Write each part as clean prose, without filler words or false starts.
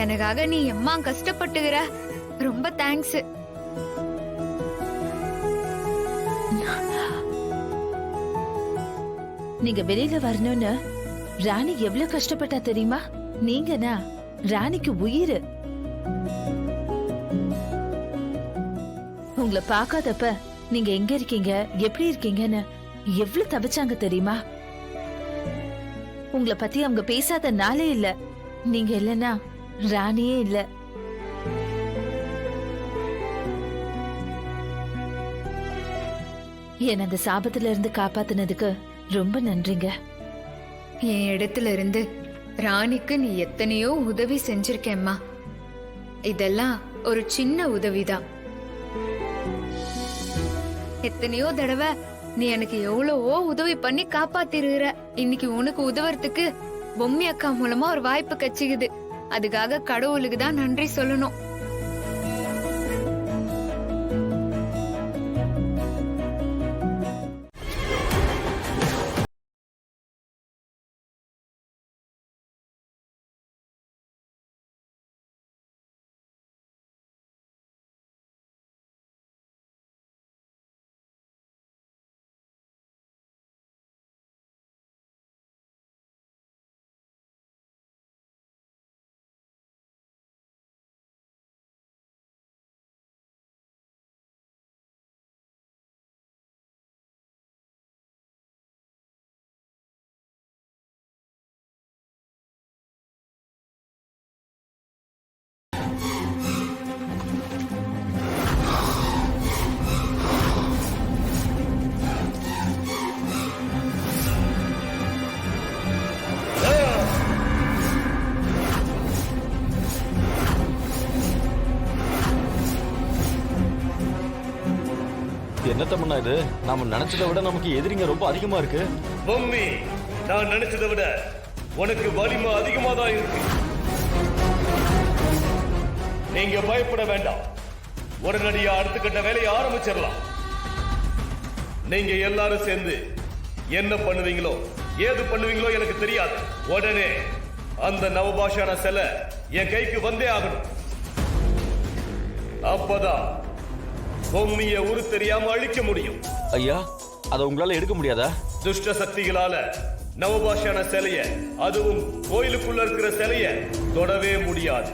எனக்காக நீ எம்மா கஷ்டப்பட்டுகிற. ரொம்ப தேங்க்ஸ். நீங்க வெளியில வரணும்னு ராணி எவ்வளவு கஷ்டப்பட்டா தெரியுமா? நீங்கனா ராணிக்கு உயிர். உங்களை பார்க்காதப்ப நீங்க எங்க இருக்கீங்க, எப்படி இருக்கீங்கன்னு எவ்வளவு தவிச்சாங்க தெரியுமா? உங்களை பத்தி அவங்க பேசாத நாளே இல்ல. நீங்க இல்லனா ராணியே இல்ல. என்ன அந்த சாபத்துல இருந்து காப்பாத்தினதுக்கு ரொம்ப நன்றிங்க. என் இடத்துல இருந்து ராணிக்கு நீ எத்தனையோ உதவி செஞ்சிருக்கேம்மா. இதெல்லாம் ஒரு சின்ன உதவிதான். எத்தனையோ தடவை நீ எனக்கு எவ்வளவோ உதவி பண்ணி காப்பாத்திருக்கிற. இன்னைக்கு உனக்கு உதவுறதுக்கு பொம்மி அக்கா மூலமா ஒரு வாய்ப்பு கிடைச்சிக்குது. அதுக்காக கடவுளுக்கு தான் நன்றி சொல்லணும். என்ன தம்மண்ணா இது? நாம நினைச்சதை விட நமக்கு எதிரிங்க ரொம்ப அதிகமா இருக்கு. பொம்மி, நான் நினைச்சதை விட உனக்கு வலிமை அதிகமா தான் இருக்கு. நீங்க பயப்பட வேண்டாம். உடனடியா அடுத்த கட்ட வேலையை ஆரம்பிச்சிடலாம். நீங்க எல்லாரும் சேர்ந்து என்ன பண்ணுவீங்களோ ஏது பண்ணுவீங்களோ எனக்கு தெரியாது. உடனே அந்த நவபாஷான சிலை என் கைக்கு வந்தே ஆகணும். அப்பதான் பொம்மிய உரு தெரியாம அழிக்க முடியும். ஐயா, அதை உங்களால எடுக்க முடியாதா? துஷ்ட சக்திகளால நவபாஷான சிலைய, அதுவும் கோயிலுக்குள்ள இருக்கிற சிலைய தொடவே முடியாது.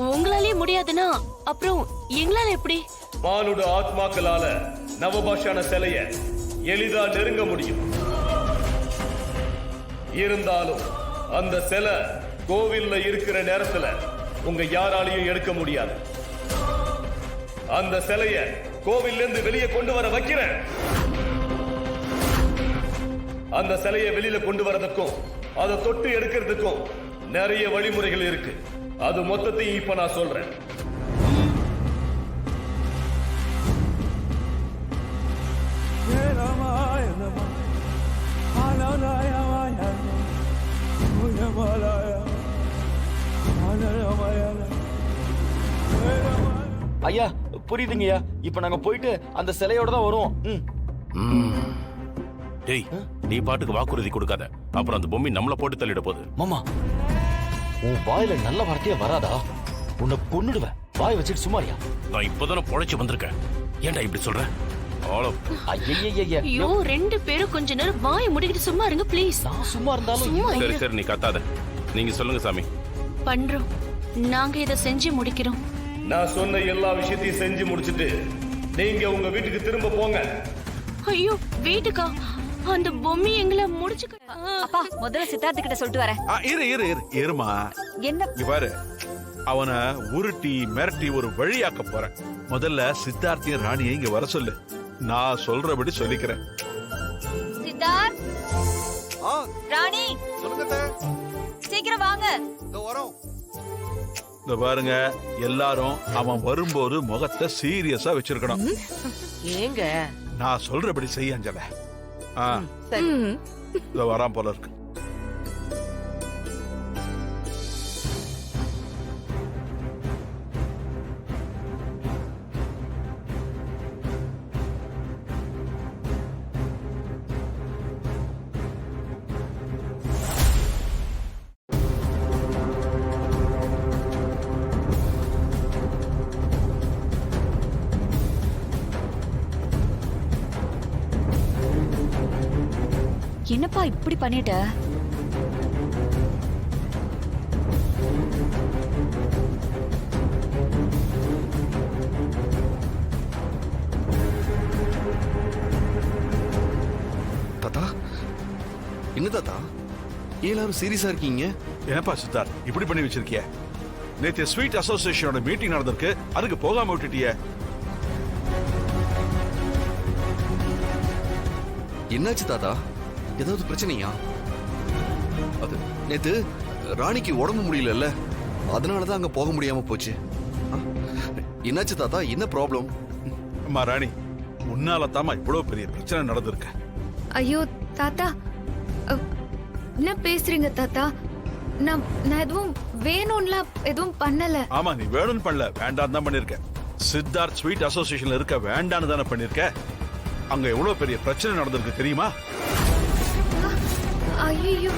உங்களாலே முடியாதுன்னா அப்புறம் எங்களால எப்படி? மானுட ஆத்மாக்களால நவபாஷான சிலைய எளிதா நெருங்க முடியும். இருந்தாலும் அந்த சிலை கோவில்ல இருக்கிற நேரத்துல உங்க யாராலையும் எடுக்க முடியாது. அந்த சிலைய கோவில்ல இருந்து வெளியே கொண்டு வர வைக்கிறேன். அந்த சிலையை வெளியில கொண்டு வரதுக்கும் அதை தொட்டு எடுக்கிறதுக்கும் நிறைய வழிமுறைகள் இருக்கு. அது மொத்தத்தையும் இப்ப நான் சொல்றேன். ஐயா, புரியுதுங்கய்யா. இப்ப நாங்க போயிட்டு அந்த சிலையோட தான் வருவோம். டேய், நீ பாட்டுக்கு வாக்குறுதி கொடுக்காத. அப்புறம் அந்த பொம்மி நம்மள போட்டு தள்ளிட போகுது. மாமா, உன் வாயில நல்ல வார்த்தையே வராதா? உன்னை கொன்னுடுவேன். வாய் வச்சுட்டு சும்மாரியா? நான் இப்பதானே பொழைச்சு வந்திருக்கேன். ஏன்டா இப்படி சொல்ற? ஐயோ, ரெண்டு பேரும் கொஞ்ச நேரம் வாயை முடிக்கிட்டு சும்மா இருங்க ப்ளீஸ். நான் சும்மா இருந்தாலும் சரி சரி, நீ கத்தாத. நீங்க சொல்லுங்க சாமி. பண்றோம். நாங்க இத செஞ்சு முடிக்கிறோம். நான் சொன்ன எல்லா விஷயத்தையும் செஞ்சு முடிச்சிட்டு நீங்க உங்க வீட்டுக்கு திரும்ப போங்க. ஐயோ, வீட்டுக்கா? அந்த பொம்மி எங்களை முடிச்சு. அப்பா, முதல்ல சித்தார்த்த கிட்ட சொல்லிட்டு வரேன். இரு இரு இரு இருமா. என்ன பாரு, அவனை உருட்டி மிரட்டி ஒரு வழியாக்க போறேன். முதல்ல சித்தார்த்தையும் ராணியை இங்க வர சொல்லு. நான் சொல்றபடி சொல்லிக்கிறேன். சித்தார்த், ராணி, சொல்லுங்க. சீக்கிரம் வாங்க. இந்த பாருங்க, எல்லாரும் அவன் வரும்போது முகத்தை சீரியஸா வச்சிருக்கணும். ஏங்க நான் சொல்றபடி செய்ய அஞ்சல. வரான் போல இருக்கு. என்னப்பா இப்படி பண்ணிட்ட? தாத்தா என்ன தாத்தா எல்லாரும் சீரியஸா இருக்கீங்க? என்னப்பா சித்தார்த் இப்படி பண்ணி வச்சிருக்கிய? நேத்து ஸ்வீட் அசோசியேஷனோட மீட்டிங் நடந்திருக்கு, அதுக்கு போகாம விட்டுட்டிய. என்னாச்சு தாத்தா? ஏதாவது பிரச்சனையா? அது நேத்து ராணிக்கு உடம்பு முடியல, அதனாலதான் அங்க போக முடியாம போச்சு. ஆ? என்னாச்சு தாத்தா? என்ன ப்ராப்ளம்? அம்மா ராணி, உன்னால தாமா இவ்வளவு பெரிய பிரச்சனை நடந்திருக்கு. ஐயோ தாத்தா, என்ன பேசுறீங்க தாத்தா? நான் எதுவும் வேணும்லாம் எதுவும் பண்ணல. ஆமா, நீ வேணும்னு பண்ணல, வேண்டாம் தான் பண்ணிருக்க. சித்தார்த் ஸ்வீட் அசோசியேஷன்ல இருக்க வேண்டான்னு தானே பண்ணிருக்க. அங்க எவ்வளவு பெரிய பிரச்சனை நடந்திருக்கு தெரியுமா? ஐயோ